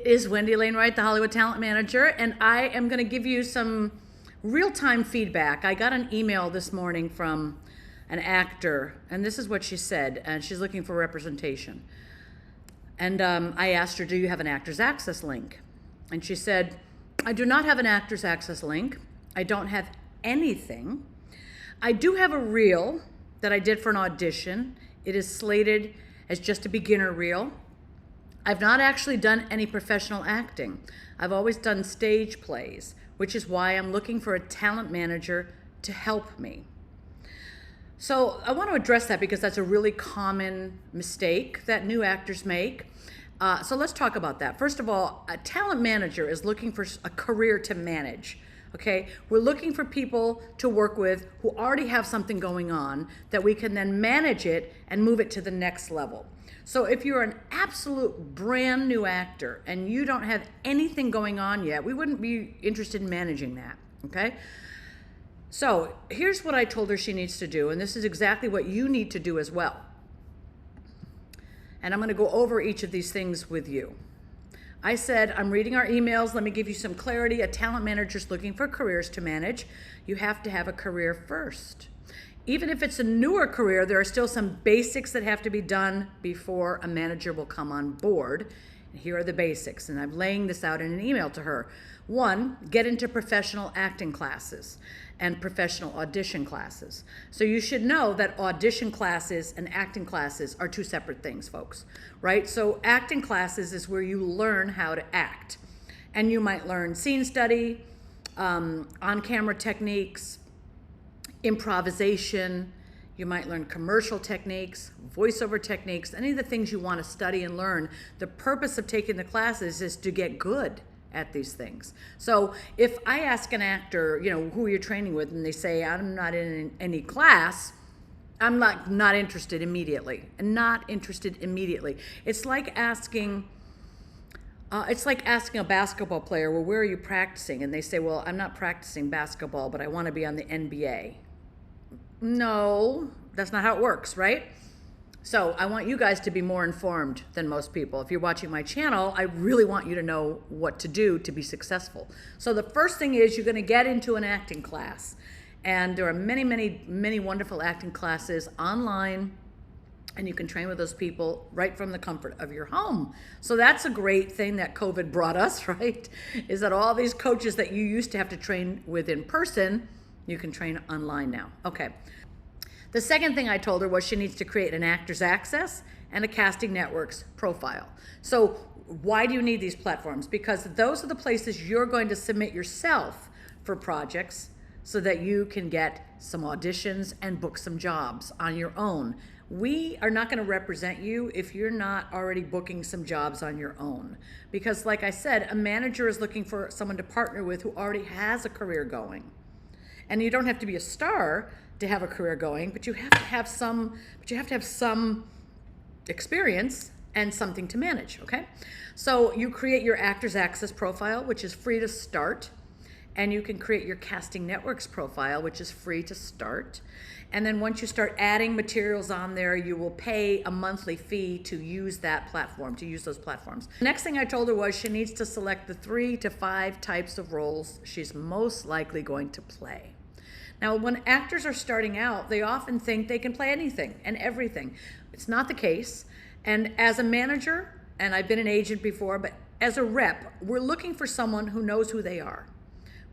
Is Wendy Alane Wright, the Hollywood Talent Manager, and I am going to give you some real-time feedback. I got an email this morning from an actor, and this is what she said, and she's looking for representation. And I asked her, do you have an Actors Access link? And she said, I do not have an Actors Access link. I don't have anything. I do have a reel that I did for an audition. It is slated as just a beginner reel. I've not actually done any professional acting. I've always done stage plays, which is why I'm looking for a talent manager to help me. So I want to address that because that's a really common mistake that new actors make. So let's talk about that. First of all, a talent manager is looking for a career to manage. Okay, we're looking for people to work with who already have something going on that we can then manage it and move it to the next level. So if you're an absolute brand new actor and you don't have anything going on yet, we wouldn't be interested in managing that, okay? So here's what I told her she needs to do, and this is exactly what you need to do as well. And I'm gonna go over each of these things with you. I said, I'm reading our emails. Let me give you some clarity. A talent manager's looking for careers to manage. You have to have a career first. Even if it's a newer career, there are still some basics that have to be done before a manager will come on board. And here are the basics, and I'm laying this out in an email to her. 1, get into professional acting classes and professional audition classes. So you should know that audition classes and acting classes are two separate things, folks, right? So acting classes is where you learn how to act. And you might learn scene study, on-camera techniques, improvisation. You might learn commercial techniques, voiceover techniques, any of the things you want to study and learn. The purpose of taking the classes is to get good at these things. So if I ask an actor, who you're training with, and they say, I'm not in any class, I'm not interested immediately. It's like asking a basketball player, well, where are you practicing? And they say, well, I'm not practicing basketball, but I want to be on the NBA. No, that's not how it works, right? So I want you guys to be more informed than most people. If you're watching my channel, I really want you to know what to do to be successful. So the first thing is you're going to get into an acting class. And there are many, many, many wonderful acting classes online, and you can train with those people right from the comfort of your home. So that's a great thing that COVID brought us, right? Is that all these coaches that you used to have to train with in person, you can train online now. Okay. The second thing I told her was she needs to create an Actors Access and a Casting Networks profile. So why do you need these platforms? Because those are the places you're going to submit yourself for projects so that you can get some auditions and book some jobs on your own. We are not going to represent you if you're not already booking some jobs on your own. Because like I said, a manager is looking for someone to partner with who already has a career going. And you don't have to be a star to have a career going, but you have to have some experience and something to manage, okay? So you create your Actors Access profile, which is free to start, and you can create your Casting Networks profile, which is free to start. And then once you start adding materials on there, you will pay a monthly fee to use that platform, to use those platforms. The next thing I told her was she needs to select the 3 to 5 types of roles she's most likely going to play. Now, when actors are starting out, they often think they can play anything and everything. It's not the case. And as a manager, and I've been an agent before, but as a rep, we're looking for someone who knows who they are.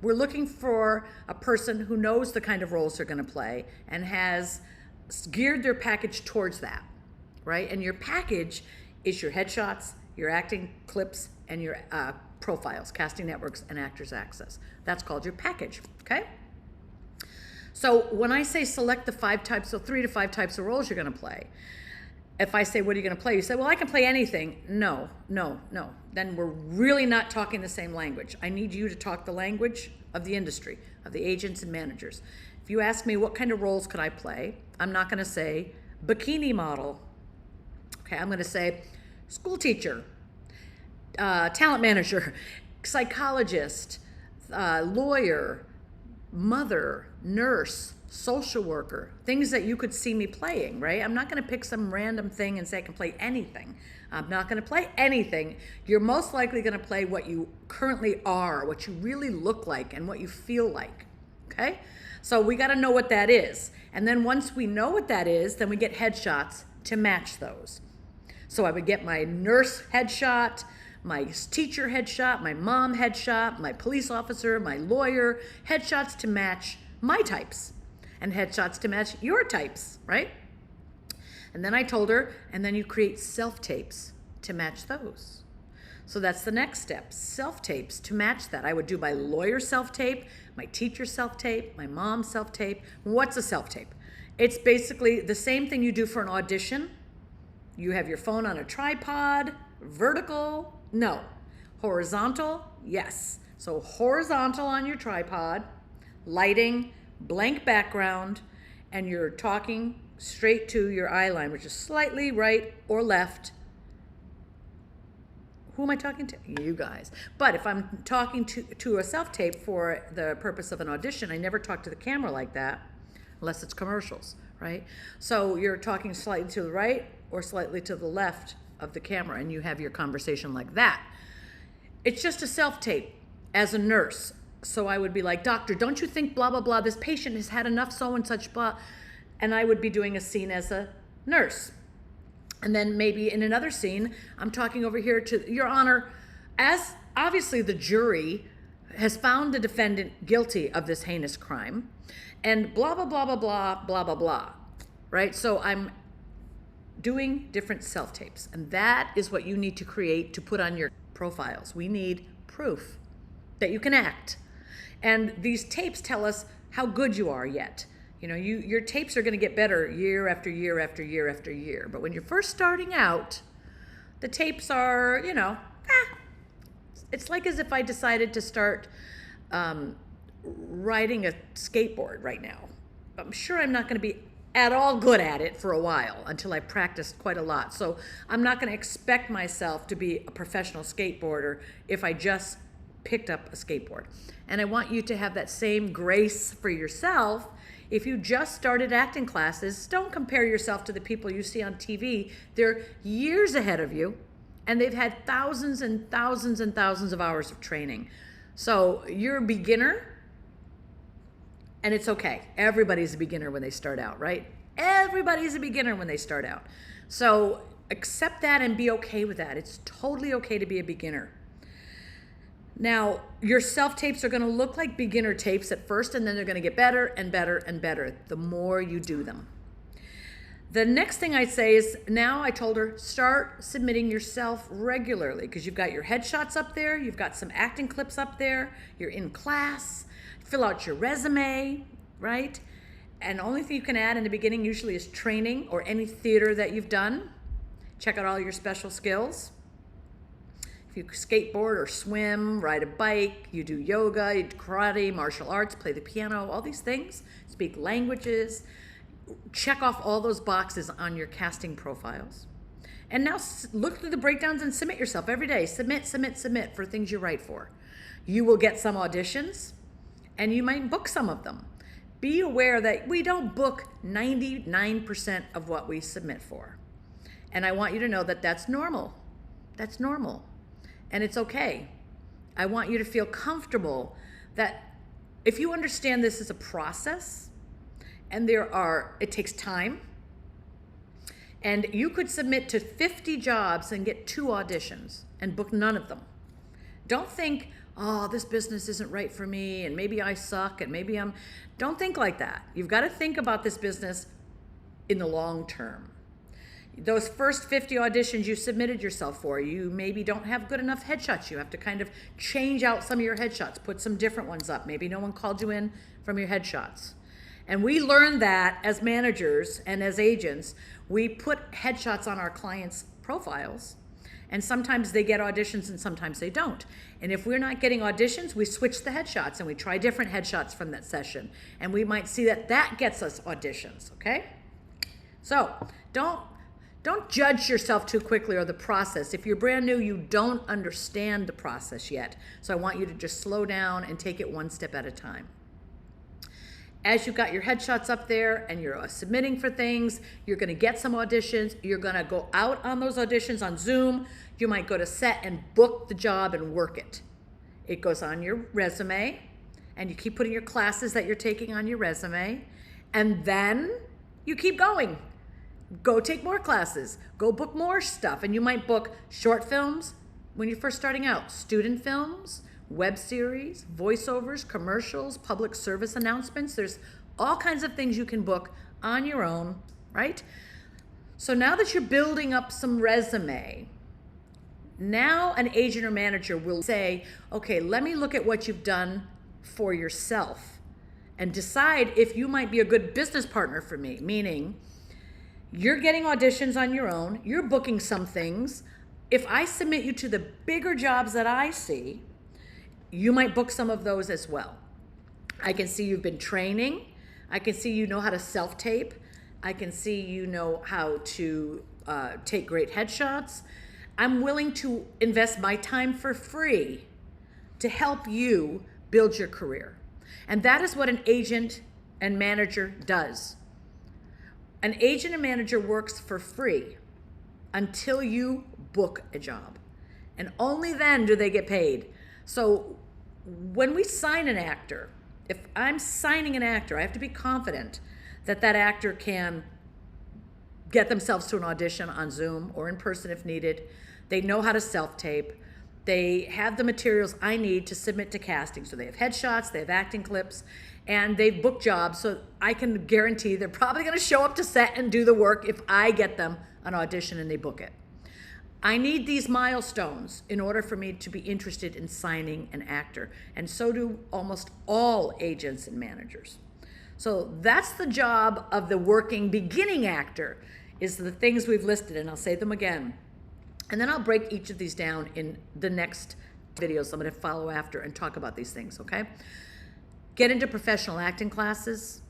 We're looking for a person who knows the kind of roles they're going to play and has geared their package towards that, right? And your package is your headshots, your acting clips, and your profiles, Casting Networks and Actors Access. That's called your package, okay? So when I say select the 3 to 5 types of roles you're going to play, if I say, what are you going to play? You say, well, I can play anything. No. Then we're really not talking the same language. I need you to talk the language of the industry, of the agents and managers. If you ask me what kind of roles could I play, I'm not going to say bikini model. Okay, I'm going to say school teacher, talent manager, psychologist, lawyer, mother, nurse, social worker, things that you could see me playing, right? I'm not going to pick some random thing and say I can play anything. I'm not going to play anything. You're most likely going to play what you currently are, what you really look like, and what you feel like, okay? So we got to know what that is. And then once we know what that is, then we get headshots to match those. So I would get my nurse headshot, my teacher headshot, my mom headshot, my police officer, my lawyer, headshots to match my types, and headshots to match your types, right? And then I told her, and then you create self-tapes to match those. So that's the next step, self-tapes to match that. I would do my lawyer self-tape, my teacher self-tape, my mom self-tape. What's a self-tape? It's basically the same thing you do for an audition. You have your phone on a tripod, vertical, no. Horizontal, yes. So horizontal on your tripod, lighting, blank background, and you're talking straight to your eye line, which is slightly right or left. Who am I talking to? You guys. But if I'm talking to a self-tape for the purpose of an audition, I never talk to the camera like that, unless it's commercials, right? So you're talking slightly to the right or slightly to the left of the camera, and you have your conversation like that. It's just a self-tape as a nurse. So I would be like, doctor, don't you think blah, blah, blah, this patient has had enough so and such, blah. And I would be doing a scene as a nurse. And then maybe in another scene, I'm talking over here to, Your Honor, as obviously the jury has found the defendant guilty of this heinous crime, and blah, blah, blah, blah, blah, blah, blah, blah, right? So I'm doing different self-tapes, and that is what you need to create to put on your profiles. We need proof that you can act. And these tapes tell us how good you are yet. You know, your tapes are going to get better year after year after year after year. But when you're first starting out, the tapes are, you know, it's like as if I decided to start riding a skateboard right now. I'm sure I'm not going to be at all good at it for a while until I practiced quite a lot. So I'm not going to expect myself to be a professional skateboarder if I just picked up a skateboard. And I want you to have that same grace for yourself. If you just started acting classes, don't compare yourself to the people you see on TV. They're years ahead of you, and they've had thousands and thousands and thousands of hours of training. So you're a beginner, and it's okay. Everybody's a beginner when they start out, right? Everybody's a beginner when they start out. So accept that and be okay with that. It's totally okay to be a beginner. Now, your self-tapes are going to look like beginner tapes at first, and then they're going to get better and better and better the more you do them. The next thing I say is, now I told her, start submitting yourself regularly, because you've got your headshots up there, you've got some acting clips up there, you're in class, fill out your resume, right? And the only thing you can add in the beginning usually is training or any theater that you've done. Check out all your special skills. If you skateboard or swim, ride a bike, you do yoga, you do karate, martial arts, play the piano, all these things, speak languages, check off all those boxes on your casting profiles. And now look through the breakdowns and submit yourself every day. Submit, submit, submit for things you write for. You will get some auditions, and you might book some of them. Be aware that we don't book 99% of what we submit for. And I want you to know that that's normal. That's normal. And it's okay. I want you to feel comfortable that if you understand this is a process, and it takes time, and you could submit to 50 jobs and get 2 auditions and book none of them. Don't think, oh, this business isn't right for me, and maybe I suck, and maybe don't think like that. You've got to think about this business in the long term. Those first 50 auditions you submitted yourself for, you maybe don't have good enough headshots. You have to kind of change out some of your headshots, put some different ones up. Maybe no one called you in from your headshots. And we learned that as managers and as agents, we put headshots on our clients' profiles, and sometimes they get auditions and sometimes they don't. And if we're not getting auditions, we switch the headshots and we try different headshots from that session. And we might see that that gets us auditions, okay? So don't judge yourself too quickly or the process. If you're brand new, you don't understand the process yet. So I want you to just slow down and take it one step at a time. as you've got your headshots up there and you're submitting for things, you're gonna get some auditions, you're gonna go out on those auditions on Zoom, you might go to set and book the job and work it. It goes on your resume, and you keep putting your classes that you're taking on your resume, and then you keep going. Go take more classes, go book more stuff, and you might book short films when you're first starting out, student films, web series, voiceovers, commercials, public service announcements. There's all kinds of things you can book on your own, right? So now that you're building up some resume, now an agent or manager will say, okay, let me look at what you've done for yourself and decide if you might be a good business partner for me, meaning you're getting auditions on your own, you're booking some things. If I submit you to the bigger jobs that I see, you might book some of those as well. I can see you've been training. I can see you know how to self-tape. I can see you know how to take great headshots. I'm willing to invest my time for free to help you build your career. And that is what an agent and manager does. An agent and manager works for free until you book a job. And only then do they get paid. So when we sign an actor, if I'm signing an actor, I have to be confident that that actor can get themselves to an audition on Zoom or in person if needed. They know how to self-tape. They have the materials I need to submit to casting. So they have headshots, they have acting clips, and they've booked jobs. So I can guarantee they're probably gonna show up to set and do the work if I get them an audition and they book it. I need these milestones in order for me to be interested in signing an actor. And so do almost all agents and managers. So that's the job of the working beginning actor, is the things we've listed, and I'll say them again. And then I'll break each of these down in the next videos. I'm gonna follow after and talk about these things, okay? Get into professional acting classes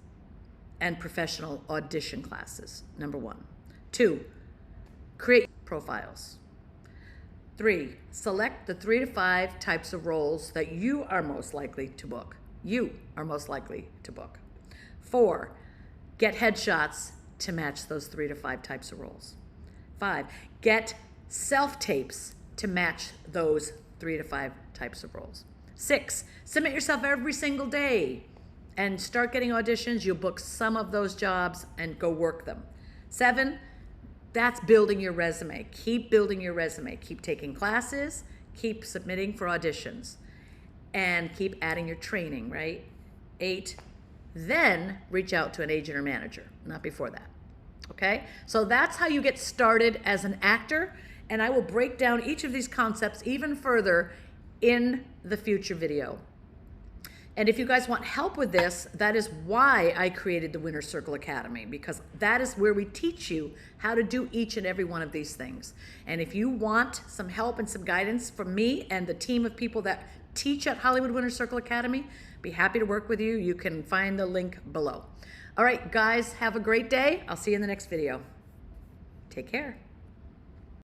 and professional audition classes, number 1. 2, create profiles. 3, select the 3 to 5 types of roles that you are most likely to book. You are most likely to book. 4, get headshots to match those 3 to 5 types of roles. 5, get self-tapes to match those 3 to 5 types of roles. 6, submit yourself every single day and start getting auditions. You'll book some of those jobs and go work them. 7, that's building your resume. Keep building your resume. Keep taking classes, keep submitting for auditions, and keep adding your training, right? 8, then reach out to an agent or manager, not before that, okay? So that's how you get started as an actor, and I will break down each of these concepts even further in the future video. And if you guys want help with this, that is why I created the Winner's Circle Academy, because that is where we teach you how to do each and every one of these things. And if you want some help and some guidance from me and the team of people that teach at Hollywood Winner's Circle Academy, be happy to work with you. You can find the link below. All right, guys, have a great day. I'll see you in the next video. Take care.